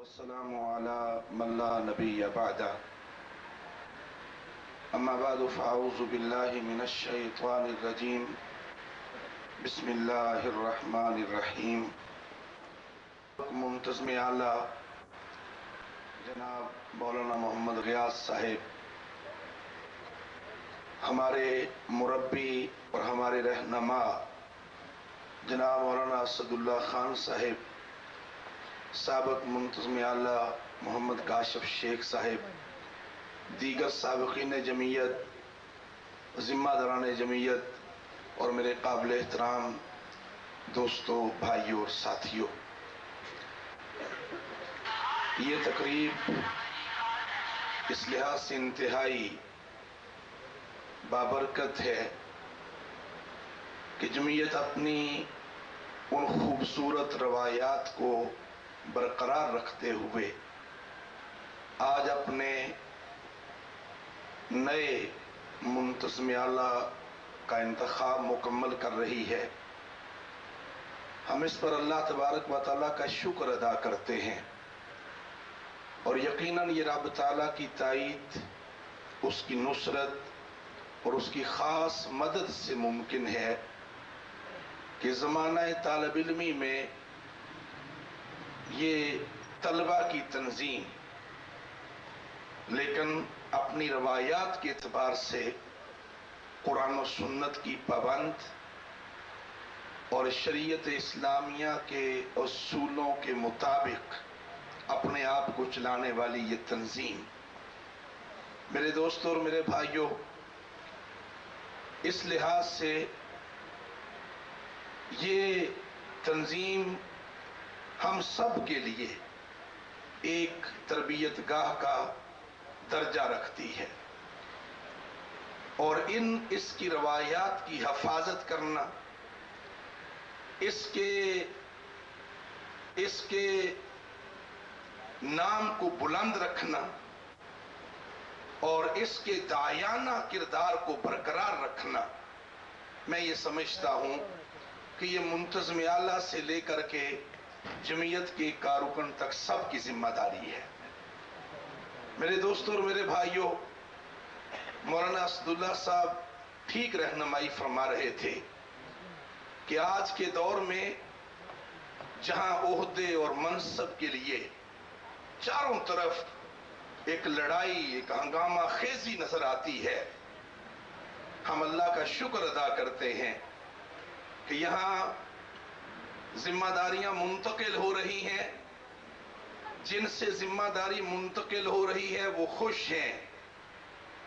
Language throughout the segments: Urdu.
والسلام على من لا نبي بعده أما بعد فأعوذ بالله من الشيطان الرجيم بسم الله الرحمن الرحیم۔ منتظم اعلیٰ جناب مولانا محمد غیاث صاحب، ہمارے مربی اور ہمارے رہنما جناب مولانا اسد اللہ خان صاحب، سابق منتظم اعلیٰ محمد کاشف شیخ صاحب، دیگر سابقین جمعیت، ذمہ داران جمعیت اور میرے قابل احترام دوستوں، بھائیوں اور ساتھیوں، یہ تقریب اس لحاظ سے انتہائی بابرکت ہے کہ جمعیت اپنی ان خوبصورت روایات کو برقرار رکھتے ہوئے آج اپنے نئے منتظم اعلیٰ کا انتخاب مکمل کر رہی ہے۔ ہم اس پر اللہ تبارک و تعالیٰ کا شکر ادا کرتے ہیں، اور یقیناً یہ رب تعالیٰ کی تائید، اس کی نصرت اور اس کی خاص مدد سے ممکن ہے کہ زمانہ طالب علمی میں یہ طلبہ کی تنظیم، لیکن اپنی روایات کے اعتبار سے قرآن و سنت کی پابند اور شریعت اسلامیہ کے اصولوں کے مطابق اپنے آپ کو چلانے والی یہ تنظیم، میرے دوستوں اور میرے بھائیوں، اس لحاظ سے یہ تنظیم ہم سب کے لیے ایک تربیت گاہ کا درجہ رکھتی ہے، اور اس کی روایات کی حفاظت کرنا، اس کے نام کو بلند رکھنا اور اس کے داعیانہ کردار کو برقرار رکھنا، میں یہ سمجھتا ہوں کہ یہ منتظم اعلیٰ سے لے کر کے جمعیت کے کارکن تک سب کی ذمہ داری ہے۔ میرے دوستوں اور میرے بھائیوں، مولانا اسد اللہ صاحب ٹھیک رہنمائی فرما رہے تھے کہ آج کے دور میں جہاں عہدے اور منصب کے لیے چاروں طرف ایک لڑائی، ایک ہنگامہ خیزی نظر آتی ہے، ہم اللہ کا شکر ادا کرتے ہیں کہ یہاں ذمہ داریاں منتقل ہو رہی ہیں، جن سے ذمہ داری منتقل ہو رہی ہے وہ خوش ہیں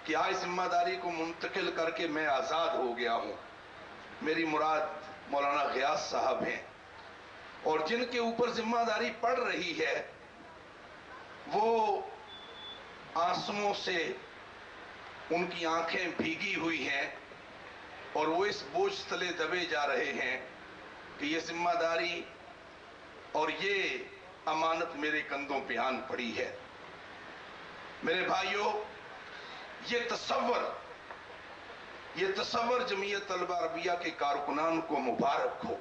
کہ آج ذمہ داری کو منتقل کر کے میں آزاد ہو گیا ہوں۔ میری مراد مولانا غیاث صاحب ہیں، اور جن کے اوپر ذمہ داری پڑ رہی ہے وہ آنسوؤں سے ان کی آنکھیں بھیگی ہوئی ہیں، اور وہ اس بوجھ تلے دبے جا رہے ہیں کہ یہ ذمہ داری اور یہ امانت میرے کندھوں پہ آن پڑی ہے۔ میرے بھائیوں، یہ تصور جمعیت طلبہ عربیہ کے کارکنان کو مبارک ہو۔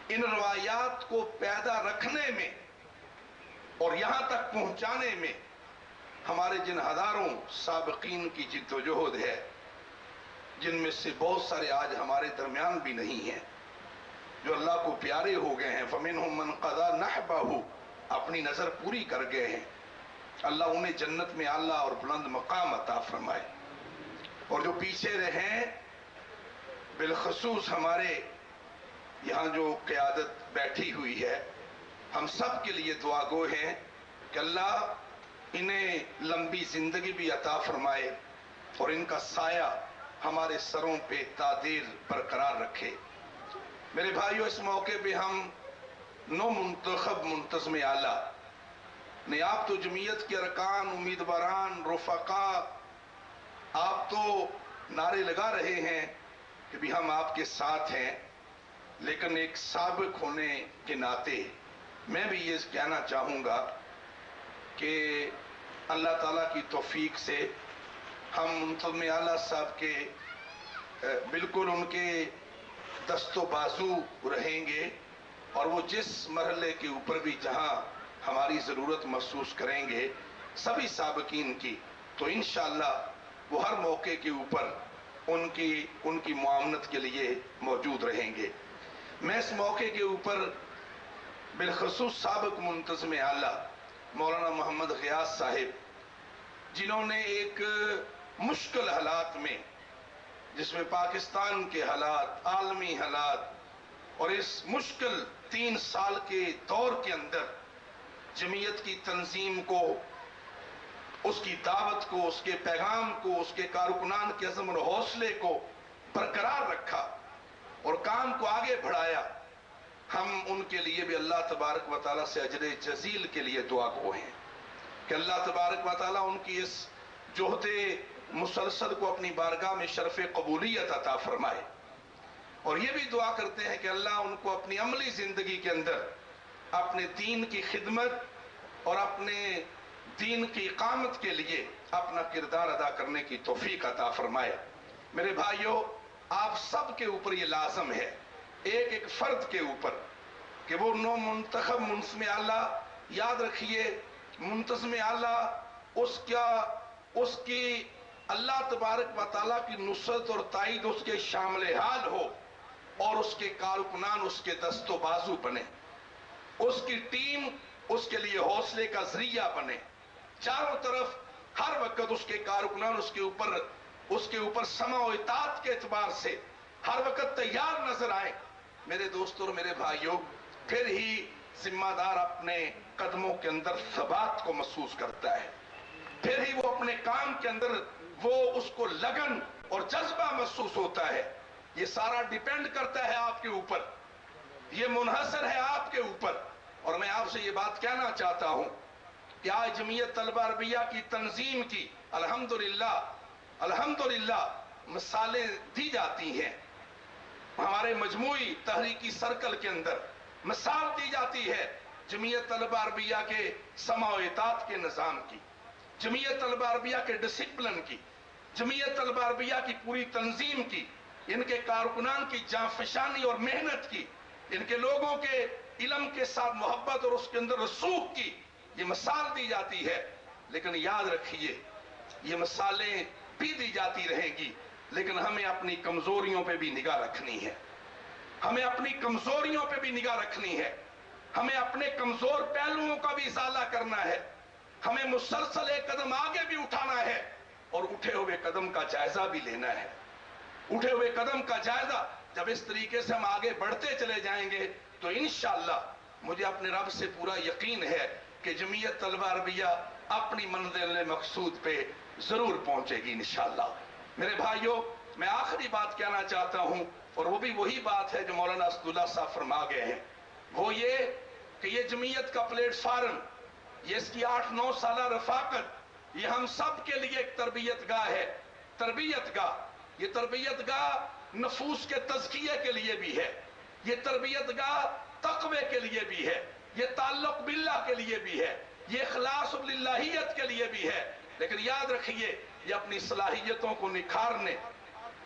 ان روایات کو پیدا رکھنے میں اور یہاں تک پہنچانے میں ہمارے جن ہزاروں سابقین کی جد و جہد ہے، جن میں سے بہت سارے آج ہمارے درمیان بھی نہیں ہیں، جو اللہ کو پیارے ہو گئے ہیں، فَمِنْهُمْ مَنْ قَضَى نَحْبَهُ، اپنی نظر پوری کر گئے ہیں، اللہ انہیں جنت میں اعلیٰ اور بلند مقام عطا فرمائے، اور جو پیچھے رہیں، بالخصوص ہمارے یہاں جو قیادت بیٹھی ہوئی ہے، ہم سب کے لیے دعا گو ہیں کہ اللہ انہیں لمبی زندگی بھی عطا فرمائے اور ان کا سایہ ہمارے سروں پہ تادیر برقرار رکھے۔ میرے بھائیو، اس موقع پہ ہم نو منتخب منتظم اعلیٰ نے، آپ تو جمعیت کے ارکان، امیدواران، رفقاء، آپ تو نعرے لگا رہے ہیں کہ بھی ہم آپ کے ساتھ ہیں، لیکن ایک سابق ہونے کے ناطے میں بھی یہ کہنا چاہوں گا کہ اللہ تعالیٰ کی توفیق سے ہم منتظم اعلیٰ صاحب کے بالکل ان کے دست و بازو رہیں گے، اور وہ جس مرحلے کے اوپر بھی جہاں ہماری ضرورت محسوس کریں گے سبھی سابقین کی، تو انشاءاللہ وہ ہر موقع کے اوپر ان کی معاونت کے لیے موجود رہیں گے۔ میں اس موقع کے اوپر بالخصوص سابق منتظم اعلیٰ مولانا محمد غیاث صاحب، جنہوں نے ایک مشکل حالات میں، جس میں پاکستان کے حالات، عالمی حالات، اور اس مشکل 3 سال کے دور کے اندر جمعیت کی تنظیم کو، اس کی دعوت کو، اس کے پیغام کو، اس کے کارکنان کے عزم اور حوصلے کو برقرار رکھا اور کام کو آگے بڑھایا، ہم ان کے لیے بھی اللہ تبارک و تعالیٰ سے اجر جزیل کے لیے دعا گو ہیں کہ اللہ تبارک و تعالیٰ ان کی اس جہد مسلسل کو اپنی بارگاہ میں شرف قبولیت عطا فرمائے، اور یہ بھی دعا کرتے ہیں کہ اللہ ان کو اپنی عملی زندگی کے اندر اپنے دین کی خدمت اور اپنے دین کی اقامت کے لیے اپنا کردار ادا کرنے کی توفیق عطا فرمائے۔ میرے بھائیو، آپ سب کے اوپر یہ لازم ہے، ایک ایک فرد کے اوپر، کہ وہ نو منتخب منتظم اعلیٰ، یاد رکھیے منتظم اعلیٰ اس کی اللہ تبارک و تعالیٰ کی نصرت اور تائید اس کے شامل حال ہو، اور اس کے کارکنان اس کے دست و بازو بنے، اس کی ٹیم اس کے لیے حوصلے کا ذریعہ بنے، چاروں طرف ہر وقت اس کے کارکنان اس کے اوپر سمع و اطاعت کے اعتبار سے ہر وقت تیار نظر آئے۔ میرے دوستوں اور میرے بھائیوں، پھر ہی ذمہ دار اپنے قدموں کے اندر ثبات کو محسوس کرتا ہے، پھر ہی وہ اپنے کام کے اندر وہ اس کو لگن اور جذبہ محسوس ہوتا ہے۔ یہ سارا ڈیپینڈ کرتا ہے آپ کے اوپر، یہ منحصر ہے آپ کے اوپر۔ اور میں آپ سے یہ بات کہنا چاہتا ہوں کہ آج جمعیت طلبہ عربیہ کی تنظیم کی الحمدللہ مثالیں دی جاتی ہیں، ہمارے مجموعی تحریکی سرکل کے اندر مثال دی جاتی ہے جمعیت طلبہ عربیہ کے سمع و اطاعت کے نظام کی، جمعیت طلبہ عربیہ کے ڈسپلن کی، جمعیت طلبہ عربیہ کی پوری تنظیم کی، ان کے کارکنان کی جانفشانی اور محنت کی، ان کے لوگوں کے علم کے ساتھ محبت اور اس کے اندر رسوخ کی یہ مثال دی جاتی ہے۔ لیکن یاد رکھیے، یہ مثالیں بھی دی جاتی رہیں گی، لیکن ہمیں اپنی کمزوریوں پہ بھی نگاہ رکھنی ہے، ہمیں اپنی کمزوریوں پہ بھی نگاہ رکھنی ہے، ہمیں اپنے کمزور پہلوؤں کا بھی ازالہ کرنا ہے، ہمیں مسلسل ایک قدم آگے بھی اٹھانا ہے اور اٹھے ہوئے قدم کا جائزہ بھی لینا ہے۔ اٹھے ہوئے قدم کا جائزہ جب اس طریقے سے ہم آگے بڑھتے چلے جائیں گے تو انشاءاللہ مجھے اپنے رب سے پورا یقین ہے کہ جمعیت طلبہ عربیہ اپنی منزل مقصود پہ ضرور پہنچے گی انشاءاللہ۔ میرے بھائیوں، میں آخری بات کہنا چاہتا ہوں، اور وہ بھی وہی بات ہے جو مولانا اسداللہ صاحب فرما گئے ہیں، وہ یہ کہ یہ جمعیت کا پلیٹ فارم، یہ اس کی 8-9 سالہ رفاقت، یہ ہم سب کے لیے ایک تربیت گاہ ہے، تربیت گاہ۔ یہ تربیت گاہ نفوس کے تزکیے کے لیے بھی ہے، یہ تربیت گاہ تقوی کے لیے بھی ہے، یہ تعلق باللہ کے لیے بھی ہے، یہ اخلاص للہیت کے لیے بھی ہے۔ لیکن یاد رکھیے، یہ اپنی صلاحیتوں کو نکھارنے،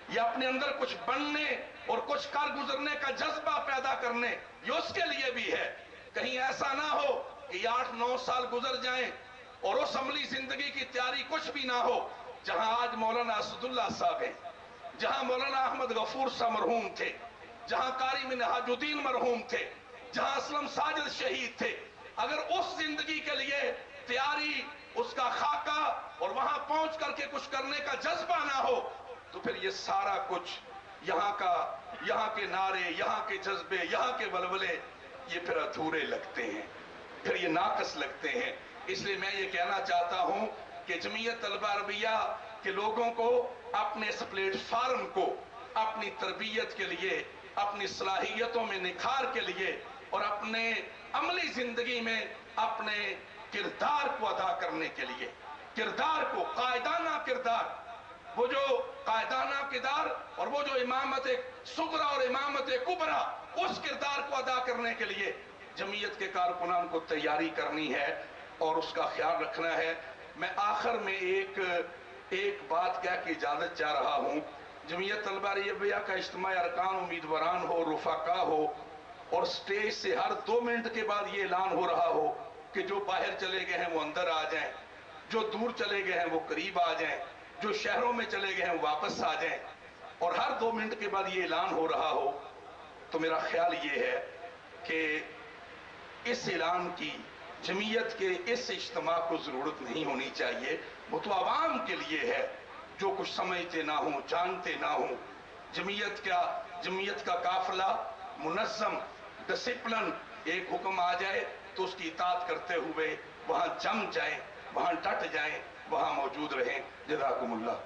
یہ اپنے اندر کچھ بننے اور کچھ کر گزرنے کا جذبہ پیدا کرنے، یہ اس کے لیے بھی ہے۔ کہیں ایسا نہ ہو کہ یہ 8-9 سال گزر جائیں اور اس عملی زندگی کی تیاری کچھ بھی نہ ہو، جہاں آج مولانا اسداللہ صاحب ہیں، جہاں مولانا احمد غفور صاحب مرحوم تھے، جہاں قاری منہاج الدین مرحوم تھے، جہاں اسلم ساجد شہید تھے، اگر اس زندگی کے لیے تیاری، اس کا خاکہ اور وہاں پہنچ کر کے کچھ کرنے کا جذبہ نہ ہو، تو پھر یہ سارا کچھ یہاں کے نعرے، یہاں کے جذبے، یہاں کے ولولے، یہ پھر ادھورے لگتے ہیں، پھر یہ ناقص لگتے ہیں۔ اس لیے میں یہ کہنا چاہتا ہوں کہ جمعیت طلبہ عربیہ کے لوگوں کو اپنے اس پلیٹ فارم کو اپنی تربیت کے لیے، اپنی صلاحیتوں میں نکھار کے لیے اور اپنے عملی زندگی میں اپنے کردار کو ادا کرنے کے لیے، کردار کو، قائدانہ کردار، وہ جو قائدانہ کردار اور وہ جو امامت صغریٰ اور امامت کبریٰ، اس کردار کو ادا کرنے کے لیے جمعیت کے کارکنان کو تیاری کرنی ہے اور اس کا خیال رکھنا ہے۔ میں آخر میں ایک بات کہہ کے اجازت چاہ رہا ہوں۔ جمعیت طلبہ عربیہ کا اجتماع ارکان، امیدواران ہو، رفقا ہو، اور سٹیج سے ہر 2 منٹ کے بعد یہ اعلان ہو رہا ہو کہ کہ جو باہر چلے گئے ہیں وہ اندر آ جائیں، جو دور چلے گئے ہیں وہ قریب آ جائیں، جو شہروں میں چلے گئے ہیں وہ واپس آ جائیں، اور ہر 2 منٹ کے بعد یہ اعلان ہو رہا ہو، تو میرا خیال یہ ہے کہ اس اعلان کی جمعیت کے اس اجتماع کو ضرورت نہیں ہونی چاہیے. وہ تو عوام کے لیے ہے جو کچھ سمجھتے نہ ہوں، جانتے نہ ہوں. جمعیت کا قافلہ منظم، ڈسپلن، ایک حکم آ جائے تو اس کی اطاعت کرتے ہوئے وہاں جم جائیں، وہاں ڈٹ جائیں، وہاں موجود رہیں. جزاکم اللہ.